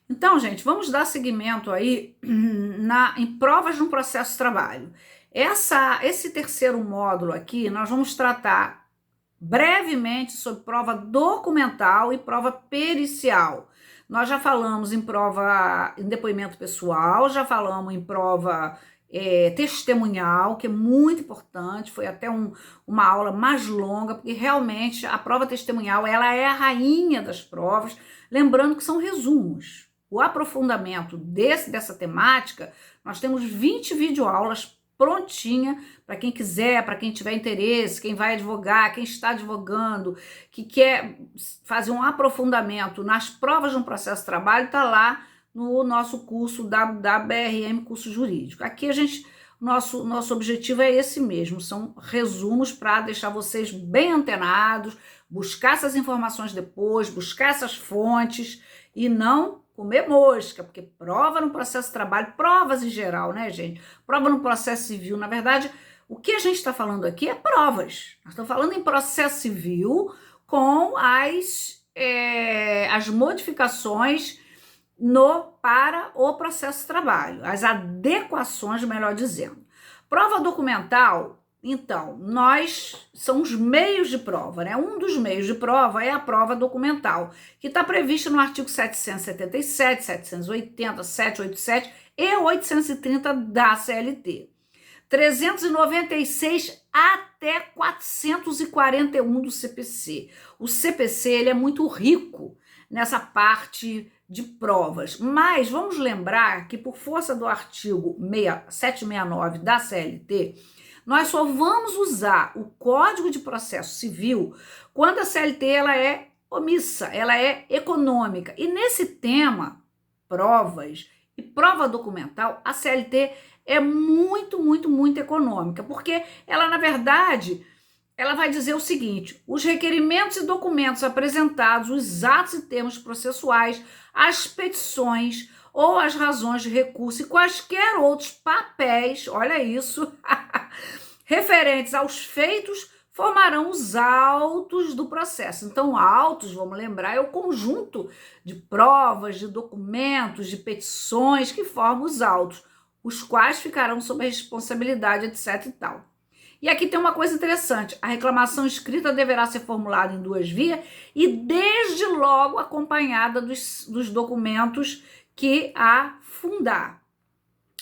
Então, gente, vamos dar seguimento aí em provas no processo de trabalho. Esse terceiro módulo aqui, nós vamos tratar brevemente sobre prova documental e prova pericial. Nós já falamos em prova em depoimento pessoal, já falamos em prova testemunhal, que é muito importante, foi até uma aula mais longa, porque realmente a prova testemunhal ela é a rainha das provas, lembrando que são resumos. O aprofundamento dessa temática, nós temos 20 videoaulas prontinha para quem quiser, para quem tiver interesse, quem vai advogar, quem está advogando, que quer fazer um aprofundamento nas provas de um processo de trabalho, está lá no nosso curso da BRM Curso Jurídico. Aqui nosso objetivo é esse mesmo, são resumos para deixar vocês bem antenados, buscar essas informações depois, buscar essas fontes e não comer mosca, porque prova no processo de trabalho, provas em geral, né, gente? Prova no processo civil, na verdade, o que a gente está falando aqui é provas. Nós estamos falando em processo civil com as modificações para o processo de trabalho, as adequações, melhor dizendo. Prova documental, então, são os meios de prova, né? Um dos meios de prova é a prova documental, que está prevista no artigo 777, 780, 787 e 830 da CLT. 396 até 441 do CPC. O CPC ele é muito rico nessa parte de provas, mas vamos lembrar que por força do artigo 769 da CLT, nós só vamos usar o Código de Processo Civil quando a CLT ela é omissa, ela é econômica. E nesse tema, provas e prova documental, a CLT é muito, muito, muito econômica, porque ela, na verdade, ela vai dizer o seguinte: os requerimentos e documentos apresentados, os atos e termos processuais, as petições ou as razões de recurso e quaisquer outros papéis, olha isso, referentes aos feitos, formarão os autos do processo. Então, autos, vamos lembrar, é o conjunto de provas, de documentos, de petições que formam os autos, os quais ficarão sob a responsabilidade, etc. e tal. E aqui tem uma coisa interessante: a reclamação escrita deverá ser formulada em 2 vias e desde logo acompanhada dos documentos que a fundar.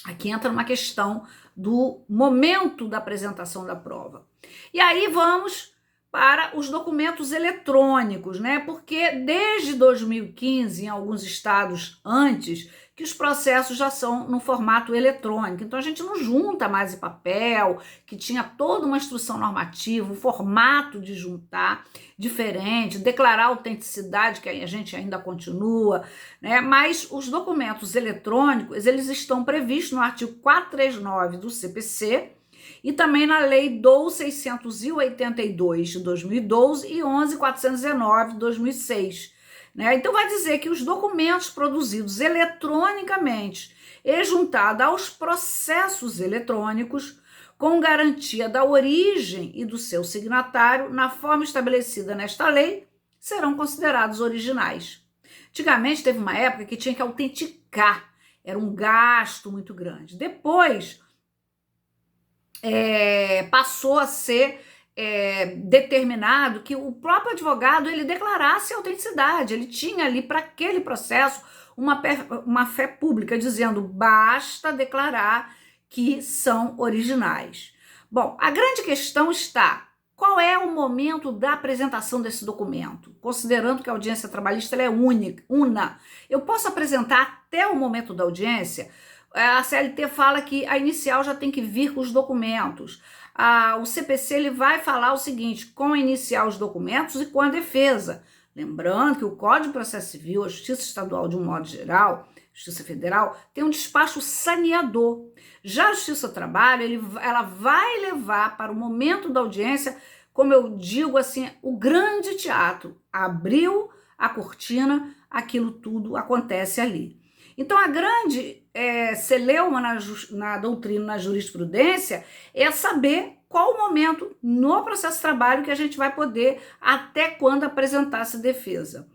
Aqui entra uma questão do momento da apresentação da prova. E aí vamos para os documentos eletrônicos, né? Porque desde 2015, em alguns estados antes, que os processos já são no formato eletrônico. Então a gente não junta mais em papel, que tinha toda uma instrução normativa, um formato de juntar diferente, declarar autenticidade, que a gente ainda continua, né? Mas os documentos eletrônicos, eles estão previstos no artigo 439 do CPC, e também na Lei 12.682 de 2012 e 11.419 de 2006. Né? Então, vai dizer que os documentos produzidos eletronicamente e juntados aos processos eletrônicos, com garantia da origem e do seu signatário, na forma estabelecida nesta lei, serão considerados originais. Antigamente, teve uma época que tinha que autenticar, era um gasto muito grande. Depois, passou a ser determinado que o próprio advogado ele declarasse a autenticidade, ele tinha ali para aquele processo uma fé pública, dizendo basta declarar que são originais. Bom, a grande questão está: qual é o momento da apresentação desse documento? Considerando que a audiência trabalhista ela é una, eu posso apresentar até o momento da audiência. A CLT fala que a inicial já tem que vir com os documentos. O CPC ele vai falar o seguinte: com a inicial os documentos e com a defesa. Lembrando que o Código de Processo Civil, a Justiça Estadual de um modo geral, Justiça Federal, tem um despacho saneador. Já a Justiça do Trabalho, ela vai levar para o momento da audiência, como eu digo assim, o grande teatro. Abriu a cortina, aquilo tudo acontece ali. Então, a grande celeuma na doutrina, na jurisprudência, é saber qual o momento no processo de trabalho que a gente vai poder, até quando apresentar essa defesa,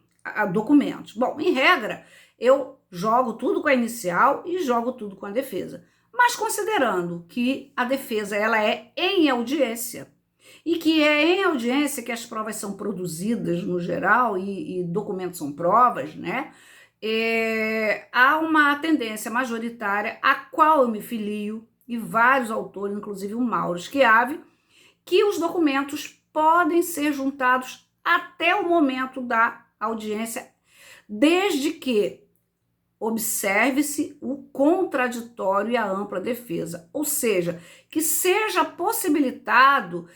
documentos. Bom, em regra, eu jogo tudo com a inicial e jogo tudo com a defesa. Mas considerando que a defesa ela é em audiência, e que é em audiência que as provas são produzidas no geral e documentos são provas, né? Há uma tendência majoritária a qual eu me filio, e vários autores, inclusive o Mauro Schiavi, que os documentos podem ser juntados até o momento da audiência, desde que observe-se o contraditório e a ampla defesa, ou seja, que seja possibilitado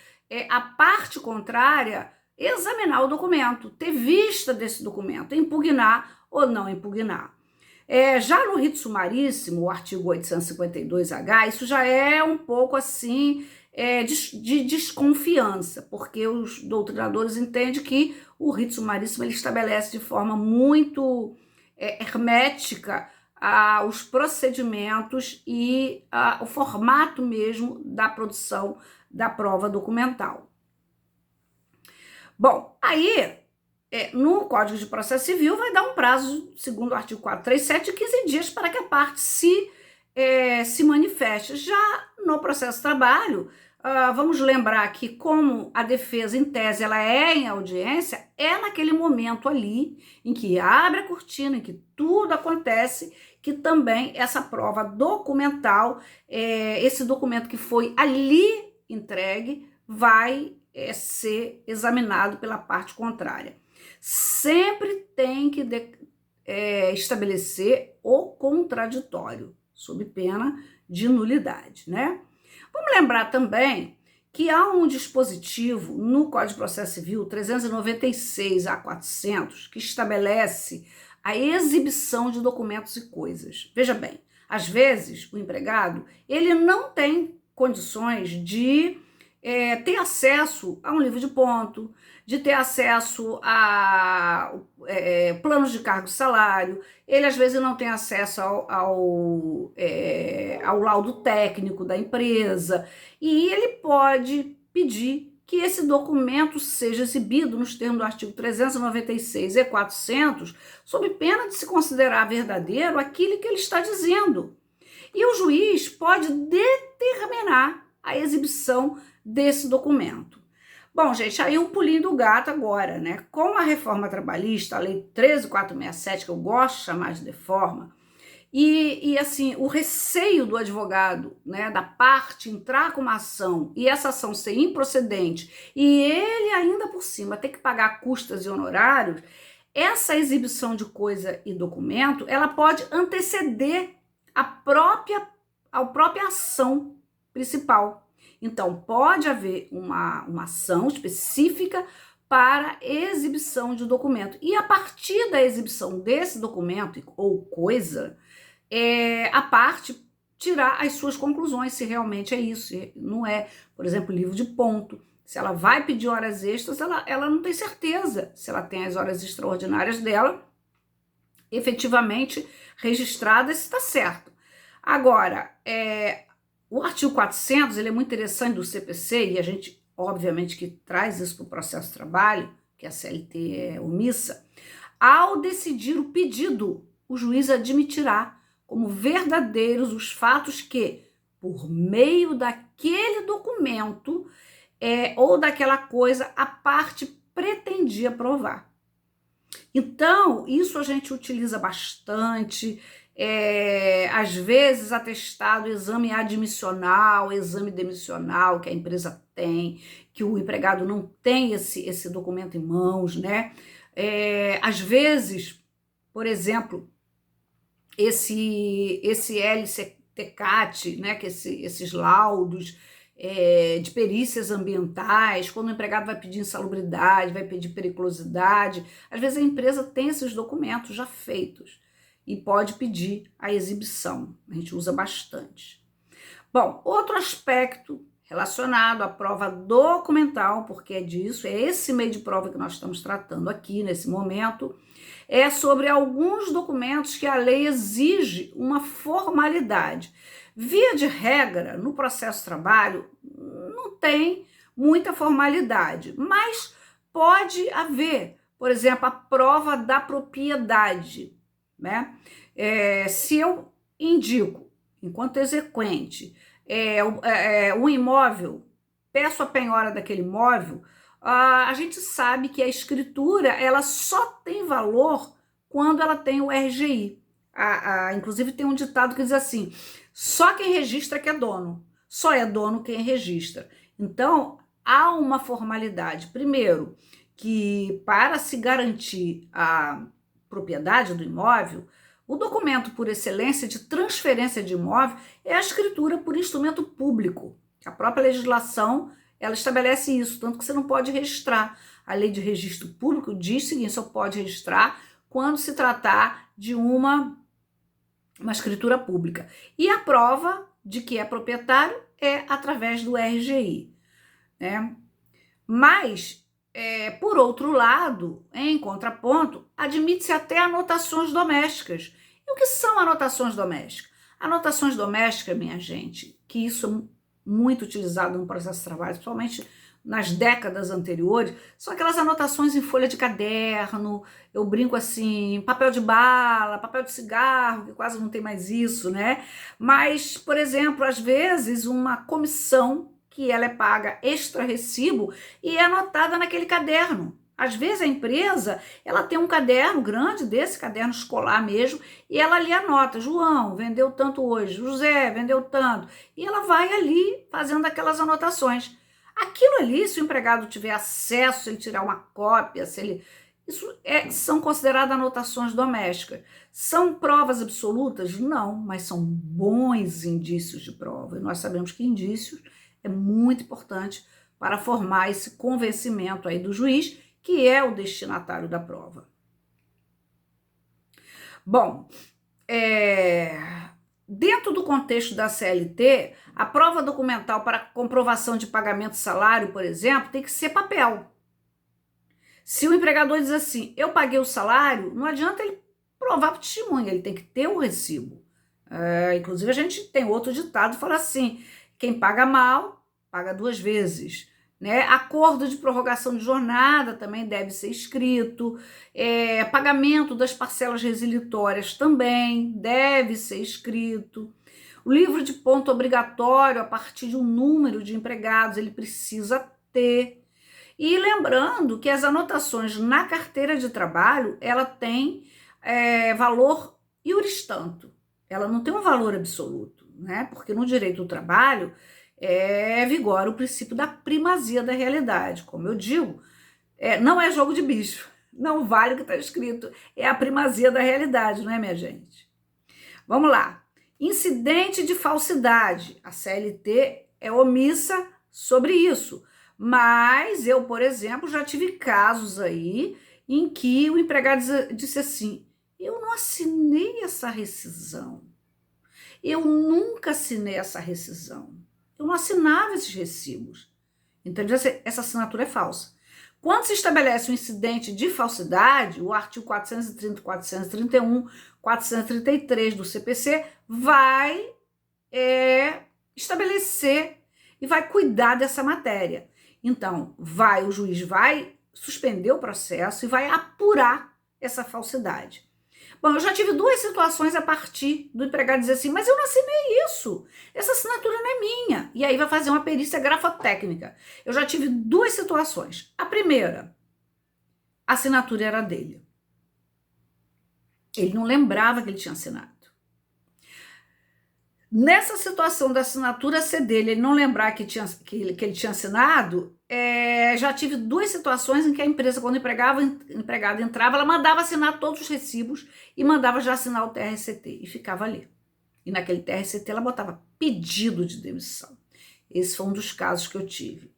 a parte contrária examinar o documento, ter vista desse documento, impugnar ou não impugnar. Já no rito sumaríssimo, o artigo 852H, isso já é um pouco assim de desconfiança, porque os doutrinadores entendem que o rito sumaríssimo ele estabelece de forma muito hermética os procedimentos e o formato mesmo da produção da prova documental. Bom, aí no Código de Processo Civil vai dar um prazo, segundo o artigo 437, de 15 dias para que a parte se manifeste. Já no processo de trabalho, vamos lembrar que como a defesa, em tese, ela é em audiência, é naquele momento ali em que abre a cortina, em que tudo acontece, que também essa prova documental, esse documento que foi ali entregue, vai ser examinado pela parte contrária. Sempre tem que estabelecer o contraditório, sob pena de nulidade, né? Vamos lembrar também que há um dispositivo no Código de Processo Civil 396A400 que estabelece a exibição de documentos e coisas. Veja bem, às vezes o empregado ele não tem condições de ter acesso a um livro de ponto, de ter acesso a planos de cargo e salário, ele às vezes não tem acesso ao laudo técnico da empresa, e ele pode pedir que esse documento seja exibido nos termos do artigo 396 e 400, sob pena de se considerar verdadeiro aquilo que ele está dizendo. E o juiz pode determinar a exibição desse documento. Bom, gente, aí um pulinho do gato agora, né? Com a reforma trabalhista, a lei 13.467, que eu gosto de chamar de reforma, e assim, o receio do advogado, né, da parte entrar com uma ação e essa ação ser improcedente e ele ainda por cima ter que pagar custas e honorários, essa exibição de coisa e documento, ela pode anteceder a própria ação principal. Então, pode haver uma ação específica para exibição de documento. E a partir da exibição desse documento ou coisa, a parte tirar as suas conclusões, se realmente é isso, se não é, por exemplo, livro de ponto. Se ela vai pedir horas extras, ela não tem certeza se ela tem as horas extraordinárias dela efetivamente registradas, se está certo. Agora, o artigo 400, ele é muito interessante do CPC, e a gente, obviamente, que traz isso para o processo de trabalho, que a CLT é omissa. Ao decidir o pedido, o juiz admitirá como verdadeiros os fatos que, por meio daquele documento ou daquela coisa, a parte pretendia provar. Então, isso a gente utiliza bastante, às vezes atestado, exame admissional, exame demissional que a empresa tem, que o empregado não tem esse documento em mãos, né? Às vezes, por exemplo, esse LCTCAT, né, que esses laudos de perícias ambientais, quando o empregado vai pedir insalubridade, vai pedir periculosidade, às vezes a empresa tem esses documentos já feitos e pode pedir a exibição. A gente usa bastante. Bom, outro aspecto relacionado à prova documental, porque é disso, é esse meio de prova que nós estamos tratando aqui nesse momento, é sobre alguns documentos que a lei exige uma formalidade. Via de regra, no processo de trabalho, não tem muita formalidade, mas pode haver, por exemplo, a prova da propriedade, né? Se eu indico, enquanto exequente, um imóvel, peço a penhora daquele imóvel, a gente sabe que a escritura ela só tem valor quando ela tem o RGI. Inclusive tem um ditado que diz assim: só quem registra que é dono, só é dono quem registra. Então, há uma formalidade. Primeiro, que para se garantir a propriedade do imóvel, o documento por excelência de transferência de imóvel é a escritura por instrumento público. A própria legislação, ela estabelece isso, tanto que você não pode registrar. A lei de registro público diz o seguinte: só pode registrar quando se tratar de uma escritura pública. E a prova de que é proprietário é através do RGI, né? Mas, por outro lado, em contraponto, admite-se até anotações domésticas. E o que são anotações domésticas? Anotações domésticas, minha gente, que isso é muito utilizado no processo de trabalho, principalmente nas décadas anteriores, são aquelas anotações em folha de caderno, eu brinco assim, papel de bala, papel de cigarro, que quase não tem mais isso, né? Mas, por exemplo, às vezes uma comissão que ela é paga extra recibo e é anotada naquele caderno. Às vezes a empresa, ela tem um caderno grande desse, caderno escolar mesmo, e ela ali anota: João vendeu tanto hoje, José vendeu tanto, e ela vai ali fazendo aquelas anotações. Aquilo ali, se o empregado tiver acesso, se ele tirar uma cópia, se ele... são consideradas anotações domésticas. São provas absolutas? Não, mas são bons indícios de prova. E nós sabemos que indícios é muito importante para formar esse convencimento aí do juiz, que é o destinatário da prova. Bom, dentro do contexto da CLT, a prova documental para comprovação de pagamento de salário, por exemplo, tem que ser papel. Se o empregador diz assim: eu paguei o salário, não adianta ele provar para o testemunho, ele tem que ter o recibo. Inclusive, a gente tem outro ditado que fala assim: quem paga mal, paga duas vezes. Né? Acordo de prorrogação de jornada também deve ser escrito, pagamento das parcelas resilitórias também deve ser escrito. O livro de ponto obrigatório, a partir de um número de empregados, ele precisa ter. E lembrando que as anotações na carteira de trabalho, ela tem valor iuris tanto, ela não tem um valor absoluto, né? Porque no direito do trabalho vigora o princípio da primazia da realidade. Como eu digo, não é jogo de bicho, não vale o que está escrito, é a primazia da realidade, não é, minha gente? Vamos lá. Incidente de falsidade. A CLT é omissa sobre isso, mas eu, por exemplo, já tive casos aí em que o empregado disse assim: eu não assinei essa rescisão, eu nunca assinei essa rescisão, eu não assinava esses recibos. Então, essa assinatura é falsa. Quando se estabelece um incidente de falsidade, o artigo 430, 431, 433 do CPC vai estabelecer e vai cuidar dessa matéria. Então, o juiz vai suspender o processo e vai apurar essa falsidade. Bom, eu já tive duas situações a partir do empregado dizer assim: mas eu não assinei isso, essa assinatura não é minha. E aí vai fazer uma perícia grafotécnica. Eu já tive duas situações. A primeira, a assinatura era dele. Ele não lembrava que ele tinha assinado. Nessa situação da assinatura ser dele, ele não lembrar que ele tinha assinado, já tive duas situações em que a empresa, quando o empregado entrava, ela mandava assinar todos os recibos e mandava já assinar o TRCT e ficava ali. E naquele TRCT ela botava pedido de demissão. Esse foi um dos casos que eu tive.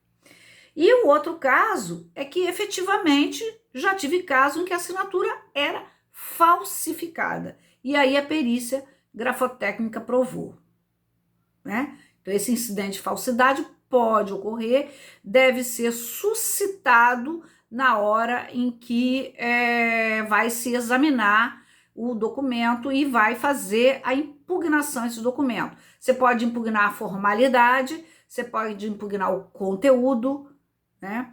E o outro caso é que efetivamente já tive caso em que a assinatura era falsificada. E aí a perícia grafotécnica provou. Né? Então, esse incidente de falsidade pode ocorrer, deve ser suscitado na hora em que vai se examinar o documento e vai fazer a impugnação desse documento. Você pode impugnar a formalidade, você pode impugnar o conteúdo, né?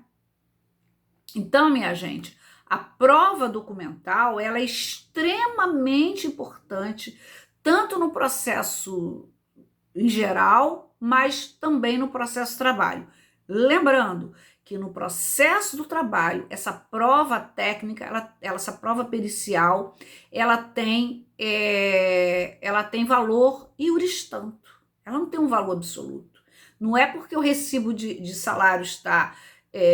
Então, minha gente, A prova documental, ela é extremamente importante, tanto no processo em geral, mas também no processo de trabalho. Lembrando que no processo do trabalho, essa prova técnica, essa prova pericial, ela tem valor iuris tanto. Ela não tem um valor absoluto. Não é porque o recibo de salário está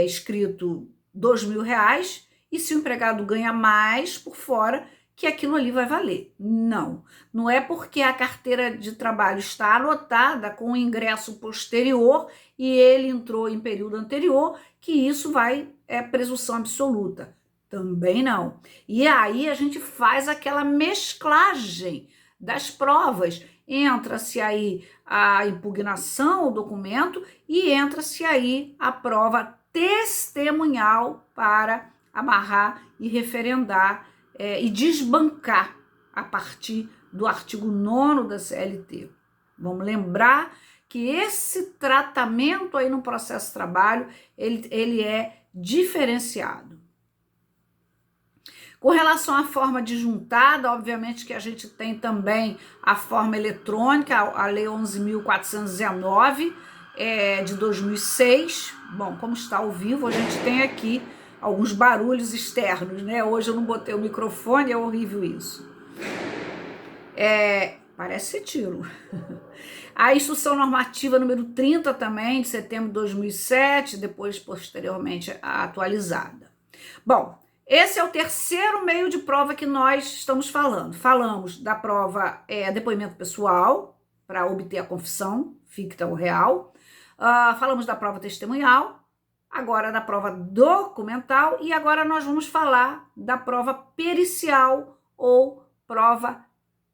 escrito R$ 2.000 e se o empregado ganha mais por fora, que aquilo ali vai valer. Não. Não é porque a carteira de trabalho está anotada com o ingresso posterior e ele entrou em período anterior que isso vai presunção absoluta. Também não. E aí a gente faz aquela mesclagem das provas. Entra-se aí a impugnação ao documento e entra-se aí a prova testemunhal para amarrar e referendar e desbancar a partir do artigo 9º da CLT. Vamos lembrar que esse tratamento aí no processo de trabalho, ele é diferenciado. Com relação à forma disjuntada, obviamente que a gente tem também a forma eletrônica, a Lei 11.419, de 2006. Bom, como está ao vivo, a gente tem aqui alguns barulhos externos, né? Hoje eu não botei o microfone, é horrível isso. Parece ser tiro. A instrução normativa número 30 também, de setembro de 2007, depois posteriormente atualizada. Bom, esse é o terceiro meio de prova que nós estamos falando. Falamos da prova depoimento pessoal, para obter a confissão, ficta ou real. Falamos da prova testemunhal, agora da prova documental e agora nós vamos falar da prova pericial ou prova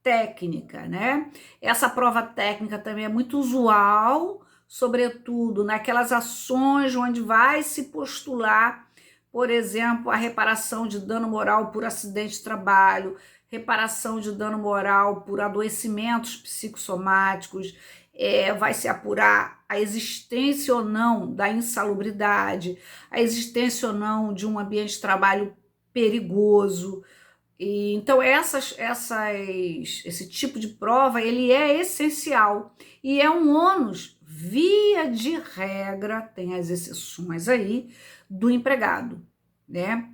técnica, né? Essa prova técnica também é muito usual, sobretudo naquelas ações onde vai se postular, por exemplo, a reparação de dano moral por acidente de trabalho, reparação de dano moral por adoecimentos psicossomáticos, vai se apurar a existência ou não da insalubridade, a existência ou não de um ambiente de trabalho perigoso. E, então, esse tipo de prova, ele é essencial e é um ônus, via de regra, tem as exceções aí, do empregado, né?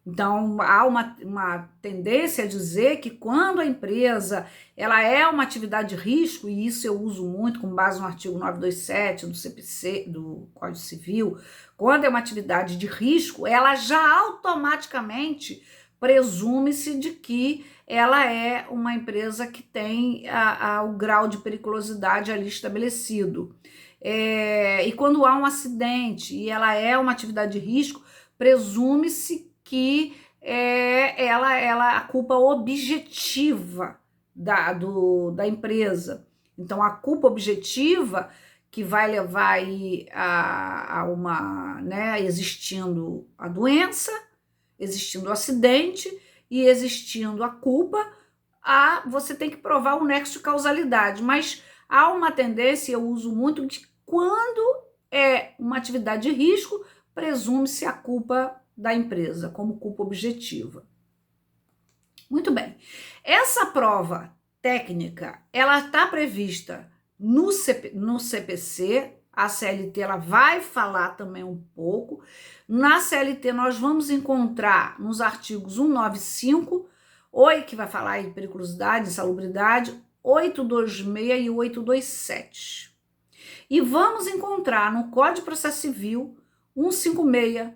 Então, há uma tendência a dizer que quando a empresa ela é uma atividade de risco, e isso eu uso muito com base no artigo 927 do CPC, do Código Civil, quando é uma atividade de risco, ela já automaticamente presume-se de que ela é uma empresa que tem o grau de periculosidade ali estabelecido. E quando há um acidente e ela é uma atividade de risco, presume-se que ela a culpa objetiva da empresa. Então, a culpa objetiva que vai levar aí a uma, né, existindo a doença, existindo o acidente e existindo a culpa, você tem que provar o nexo de causalidade. Mas há uma tendência, eu uso muito, que quando é uma atividade de risco, presume-se a culpa da empresa como culpa objetiva. Muito bem. Essa prova técnica, ela está prevista no CPC, a CLT ela vai falar também um pouco. Na CLT nós vamos encontrar nos artigos 195, que vai falar de periculosidade, insalubridade, 826 e 827. E vamos encontrar no Código de Processo Civil 156,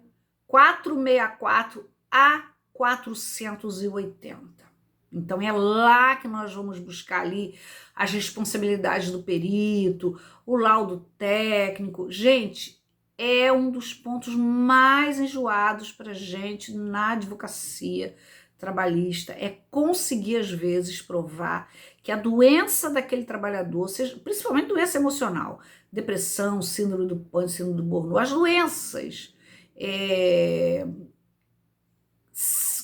464 a 480. Então é lá que nós vamos buscar ali as responsabilidades do perito, o laudo técnico. Gente, é um dos pontos mais enjoados para gente na advocacia trabalhista, é conseguir às vezes provar que a doença daquele trabalhador, seja, principalmente doença emocional, depressão, síndrome do pânico, síndrome do burnout, as doenças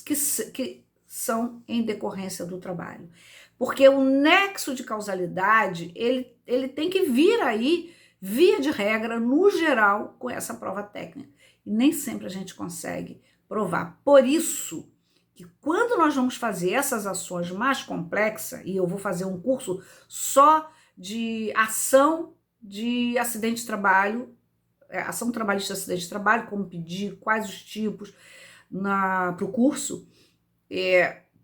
que são em decorrência do trabalho. Porque o nexo de causalidade, ele tem que vir aí, via de regra, no geral, com essa prova técnica. E nem sempre a gente consegue provar. Por isso que quando nós vamos fazer essas ações mais complexas, e eu vou fazer um curso só de ação de acidente de trabalho, ação trabalhista de acidente de trabalho, como pedir, quais os tipos para o curso.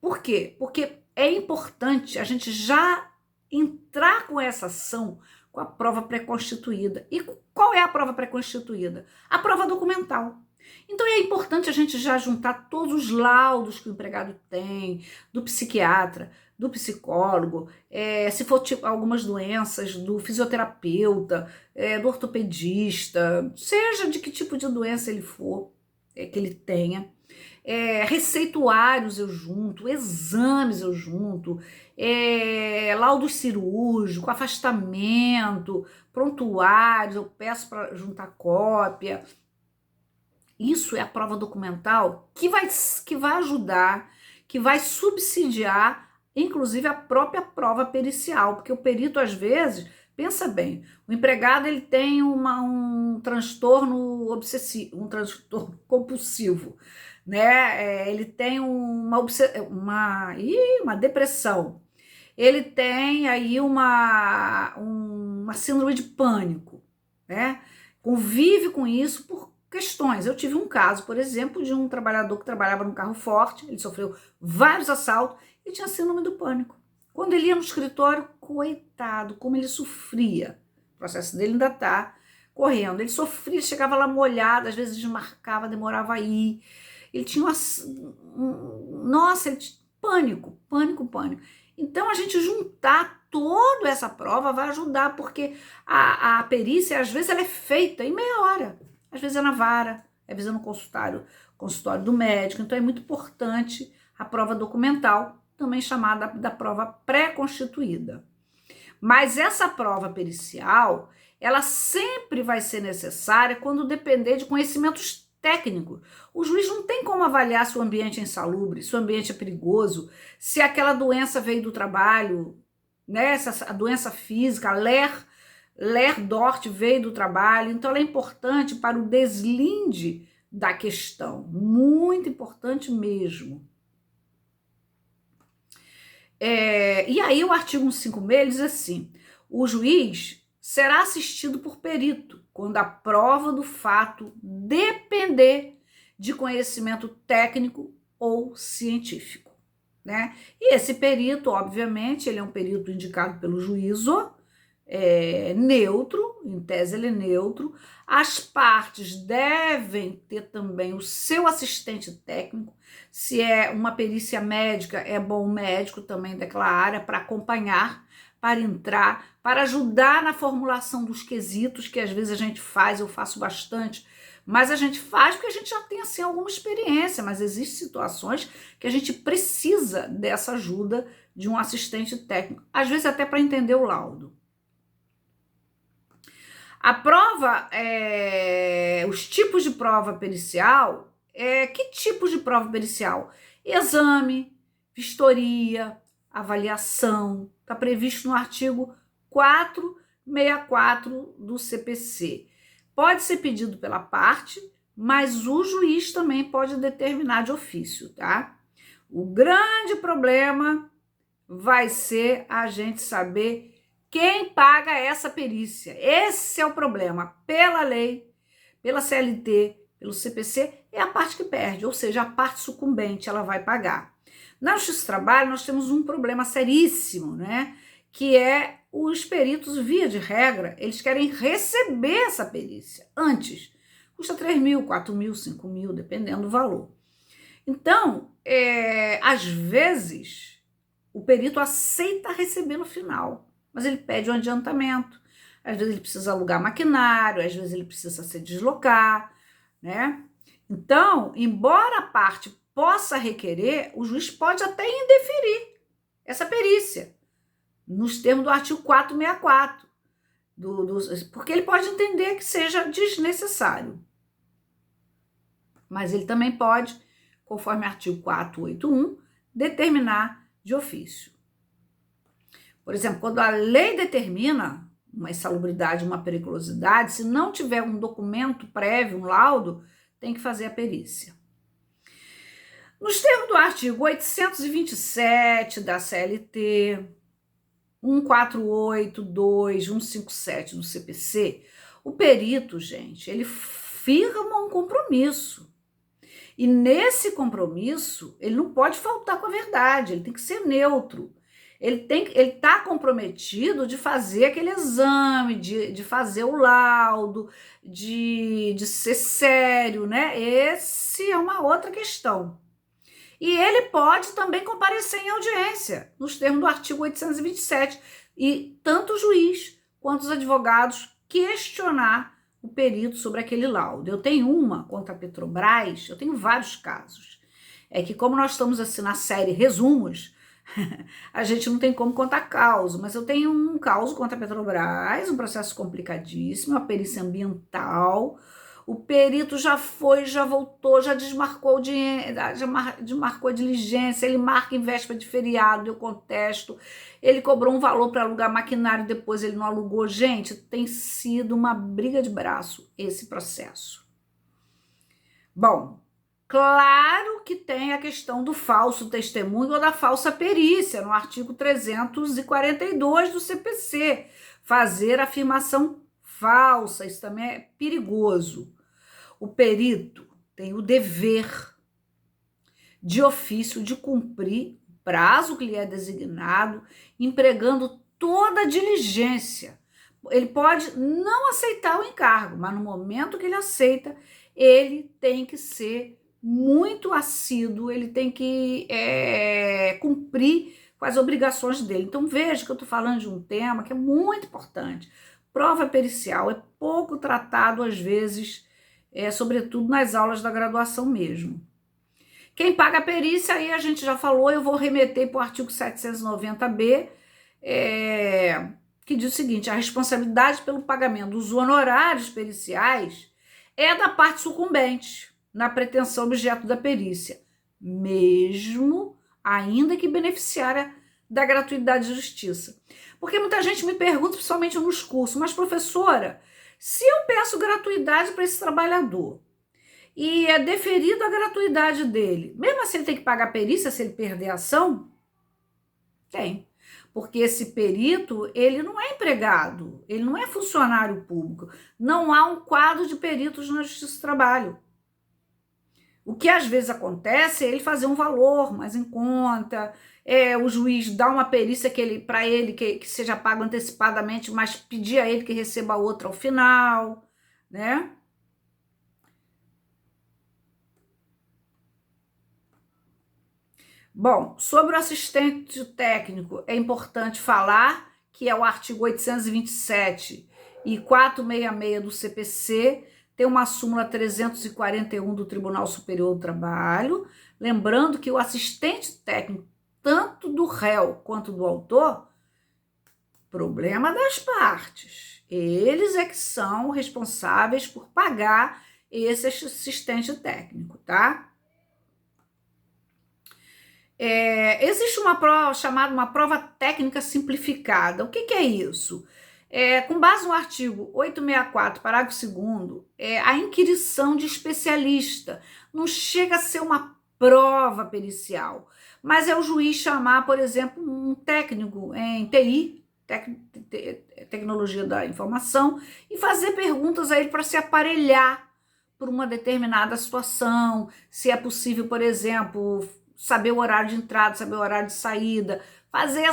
Por quê? Porque é importante a gente já entrar com essa ação com a prova pré-constituída. E qual é a prova pré-constituída? A prova documental. Então é importante a gente já juntar todos os laudos que o empregado tem, do psiquiatra, do psicólogo, se for tipo, algumas doenças, do fisioterapeuta, do ortopedista, seja de que tipo de doença ele for, que ele tenha. Receituários eu junto, exames eu junto, laudo cirúrgico, afastamento, prontuários, eu peço para juntar cópia. Isso é a prova documental que vai ajudar, que vai subsidiar, inclusive, a própria prova pericial, porque o perito, às vezes, pensa bem, o empregado ele tem um transtorno obsessivo, um transtorno compulsivo, né? Ele tem uma depressão, ele tem aí uma síndrome de pânico, né? Convive com isso por questões. Eu tive um caso, por exemplo, de um trabalhador que trabalhava num carro forte, ele sofreu vários assaltos e tinha síndrome do pânico. Quando ele ia no escritório, coitado, como ele sofria. O processo dele ainda está correndo. Ele sofria, chegava lá molhado, às vezes desmarcava, demorava a ir. Ele tinha ele tinha pânico. Então, a gente juntar toda essa prova vai ajudar, porque a perícia, às vezes, ela é feita em meia hora. Às vezes é na vara, às vezes é no consultório do médico. Então, é muito importante a prova documental, também chamada da prova pré-constituída. Mas essa prova pericial, ela sempre vai ser necessária quando depender de conhecimentos técnicos. O juiz não tem como avaliar se o ambiente é insalubre, se o ambiente é perigoso, se aquela doença veio do trabalho, né? A doença física, a Ler-Dort veio do trabalho. Então, ela é importante para o deslinde da questão, muito importante mesmo. E aí o artigo 156 diz assim: o juiz será assistido por perito quando a prova do fato depender de conhecimento técnico ou científico, né? E esse perito, obviamente, ele é um perito indicado pelo juízo, neutro, em tese ele é neutro. As partes devem ter também o seu assistente técnico. Se é uma perícia médica, é bom o médico também daquela área para acompanhar, para entrar, para ajudar na formulação dos quesitos, que às vezes a gente faz, eu faço bastante, mas a gente faz porque a gente já tem assim alguma experiência, mas existem situações que a gente precisa dessa ajuda de um assistente técnico, às vezes até para entender o laudo. A prova, os tipos de prova pericial, que tipos de prova pericial? Exame, vistoria, avaliação, está previsto no artigo 464 do CPC. Pode ser pedido pela parte, mas o juiz também pode determinar de ofício, tá? O grande problema vai ser a gente saber quem paga essa perícia. Esse é o problema. Pela lei, pela CLT, pelo CPC, é a parte que perde, ou seja, a parte sucumbente, ela vai pagar. Na Justiça do Trabalho, nós temos um problema seríssimo, né? Que é os peritos, via de regra, eles querem receber essa perícia antes. Custa 3 mil, 4 mil, 5 mil, dependendo do valor. Então, às vezes, o perito aceita receber no final, mas ele pede um adiantamento. Às vezes ele precisa alugar maquinário, às vezes ele precisa se deslocar, né? Então, embora a parte possa requerer, o juiz pode até indeferir essa perícia, nos termos do artigo 464, porque ele pode entender que seja desnecessário. Mas ele também pode, conforme o artigo 481, determinar de ofício. Por exemplo, quando a lei determina uma insalubridade, uma periculosidade, se não tiver um documento prévio, um laudo, tem que fazer a perícia. Nos termos do artigo 827 da CLT, 148, 157 do CPC, o perito, gente, ele firma um compromisso. E nesse compromisso, ele não pode faltar com a verdade, ele tem que ser neutro. Ele está comprometido de fazer aquele exame, de fazer o laudo, de ser sério, né? Esse é uma outra questão. E ele pode também comparecer em audiência, nos termos do artigo 827, e tanto o juiz quanto os advogados questionar o perito sobre aquele laudo. Eu tenho uma contra a Petrobras, eu tenho vários casos. É que como nós estamos assim na série Resumos, a gente não tem como contar causa, mas eu tenho um caso contra a Petrobras, um processo complicadíssimo, uma perícia ambiental. O perito já foi, já voltou, já desmarcou a diligência, ele marca em véspera de feriado, eu contesto, ele cobrou um valor para alugar maquinário, depois ele não alugou. Gente, tem sido uma briga de braço esse processo. Bom, claro que tem a questão do falso testemunho ou da falsa perícia, no artigo 342 do CPC, fazer afirmação falsa, isso também é perigoso. O perito tem o dever de ofício de cumprir o prazo que lhe é designado, empregando toda a diligência. Ele pode não aceitar o encargo, mas no momento que ele aceita, ele tem que ser muito assíduo, ele tem que cumprir com as obrigações dele. Então veja que eu estou falando de um tema que é muito importante. Prova pericial é pouco tratado às vezes, sobretudo nas aulas da graduação mesmo. Quem paga a perícia, aí a gente já falou, eu vou remeter para o artigo 790B, que diz o seguinte: a responsabilidade pelo pagamento dos honorários periciais é da parte sucumbente na pretensão objeto da perícia, mesmo ainda que beneficiária da gratuidade de justiça. Porque muita gente me pergunta, principalmente nos cursos, mas professora, se eu peço gratuidade para esse trabalhador e é deferida a gratuidade dele, mesmo assim ele tem que pagar a perícia se ele perder a ação? Tem. Porque esse perito, ele não é empregado, ele não é funcionário público. Não há um quadro de peritos na Justiça do Trabalho. O que às vezes acontece é ele fazer um valor mais em conta, o juiz dá uma perícia para ele que seja pago antecipadamente, mas pedir a ele que receba outra ao final, né? Bom, sobre o assistente técnico, é importante falar que é o artigo 827 e 466 do CPC, tem uma súmula 341 do Tribunal Superior do Trabalho, lembrando que o assistente técnico, tanto do réu quanto do autor, problema das partes. Eles é que são responsáveis por pagar esse assistente técnico, tá? Existe uma prova chamada uma prova técnica simplificada. O que é isso? Com base no artigo 864, parágrafo 2º, a inquirição de especialista. Não chega a ser uma prova pericial, mas é o juiz chamar, por exemplo, um técnico em TI, tecnologia da informação, e fazer perguntas a ele para se aparelhar por uma determinada situação, se é possível, por exemplo, saber o horário de entrada, saber o horário de saída, fazer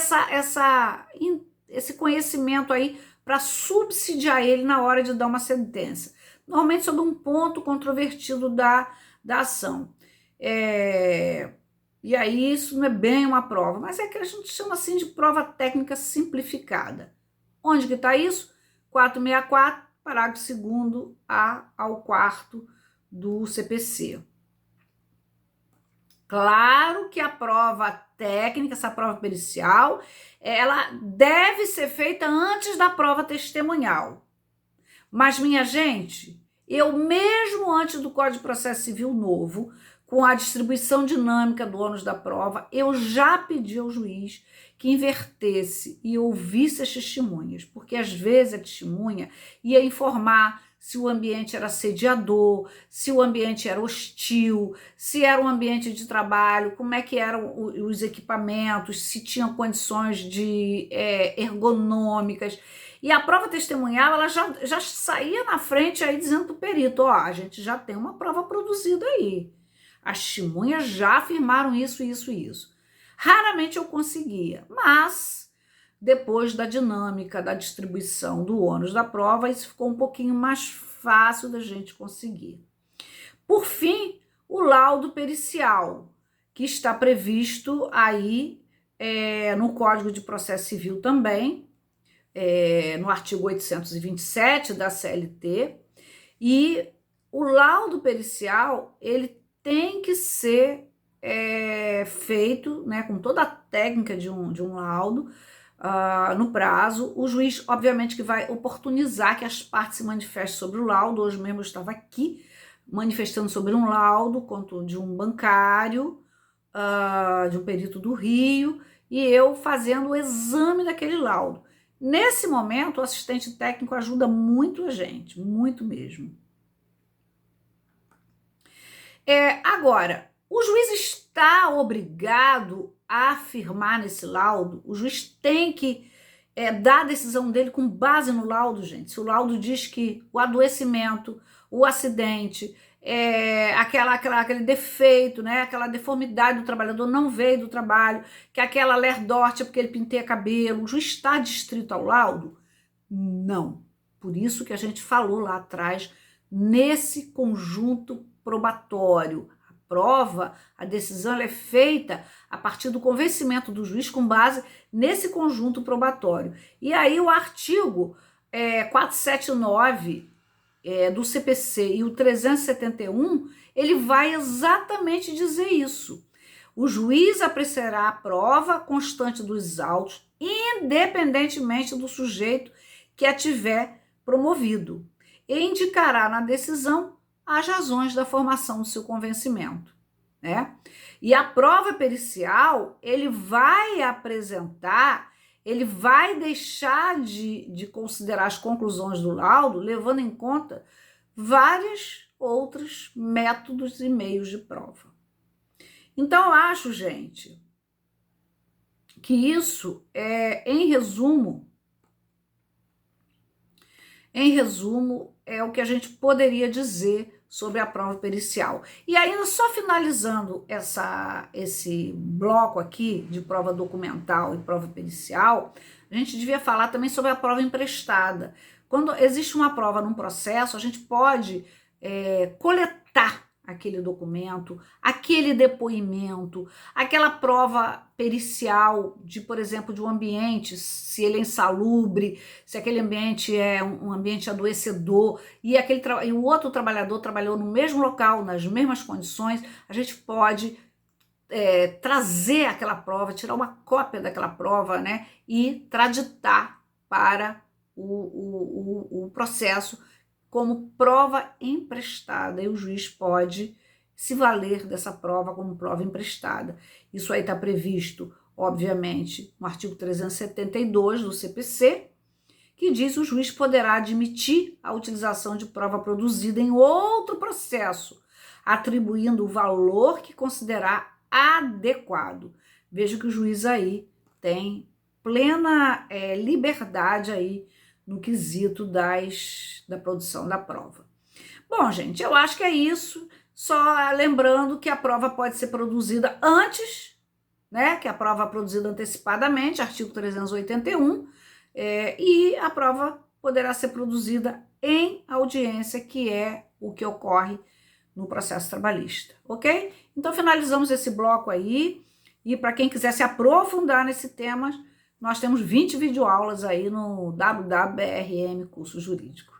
esse conhecimento aí para subsidiar ele na hora de dar uma sentença. Normalmente sobre um ponto controvertido da ação. E aí isso não é bem uma prova, mas é que a gente chama assim de prova técnica simplificada. Onde que está isso? 464, parágrafo 2º A ao 4º do CPC. Claro que a prova técnica, essa prova pericial, ela deve ser feita antes da prova testemunhal. Mas, minha gente, eu mesmo antes do Código de Processo Civil novo, com a distribuição dinâmica do ônus da prova, eu já pedi ao juiz que invertesse e ouvisse as testemunhas, porque às vezes a testemunha ia informar se o ambiente era assediador, se o ambiente era hostil, se era um ambiente de trabalho, como é que eram os equipamentos, se tinham condições de ergonômicas. E a prova testemunhal, ela já saía na frente aí dizendo para o perito, ó, a gente já tem uma prova produzida aí. As testemunhas já afirmaram isso, isso e isso. Raramente eu conseguia, mas depois da dinâmica da distribuição do ônus da prova, isso ficou um pouquinho mais fácil da gente conseguir. Por fim, o laudo pericial, que está previsto aí no Código de Processo Civil também, no artigo 827 da CLT, e o laudo pericial, ele tem que ser feito, né, com toda a técnica de um laudo, no prazo. O juiz, obviamente, que vai oportunizar que as partes se manifestem sobre o laudo. Hoje mesmo eu estava aqui manifestando sobre um laudo quanto de um bancário, de um perito do Rio, e eu fazendo o exame daquele laudo. Nesse momento, o assistente técnico ajuda muito a gente, muito mesmo. Agora, o juiz está obrigado a afirmar nesse laudo, o juiz tem que dar a decisão dele com base no laudo, gente. Se o laudo diz que o adoecimento, o acidente, aquele defeito, né, aquela deformidade do trabalhador não veio do trabalho, que aquela lerdorte é porque ele pinteia cabelo, o juiz está adstrito ao laudo? Não. Por isso que a gente falou lá atrás, nesse conjunto probatório. A prova, a decisão ela é feita a partir do convencimento do juiz com base nesse conjunto probatório. E aí o artigo 479 do CPC e o 371, ele vai exatamente dizer isso. O juiz apreciará a prova constante dos autos, independentemente do sujeito que a tiver promovido, e indicará na decisão as razões da formação do seu convencimento, né? E a prova pericial, ele vai apresentar, ele vai deixar de considerar as conclusões do laudo, levando em conta vários outros métodos e meios de prova. Então, eu acho, gente, que isso em resumo, é o que a gente poderia dizer sobre a prova pericial. E ainda só finalizando esse bloco aqui de prova documental e prova pericial, a gente devia falar também sobre a prova emprestada. Quando existe uma prova num processo, a gente pode coletar aquele documento, aquele depoimento, aquela prova pericial de, por exemplo, de um ambiente, se ele é insalubre, se aquele ambiente é um ambiente adoecedor e o outro trabalhador trabalhou no mesmo local, nas mesmas condições, a gente pode trazer aquela prova, tirar uma cópia daquela prova, né, e traditar para o processo como prova emprestada, e o juiz pode se valer dessa prova como prova emprestada. Isso aí está previsto, obviamente, no artigo 372 do CPC, que diz que o juiz poderá admitir a utilização de prova produzida em outro processo, atribuindo o valor que considerar adequado. Veja que o juiz aí tem plena liberdade aí no quesito da produção da prova. Bom, gente, eu acho que é isso. Só lembrando que a prova pode ser produzida antes, né? Que a prova produzida antecipadamente, artigo 381, e a prova poderá ser produzida em audiência, que é o que ocorre no processo trabalhista, ok? Então, finalizamos esse bloco aí, e para quem quiser se aprofundar nesse tema, nós temos 20 videoaulas aí no www.brm Curso Jurídico.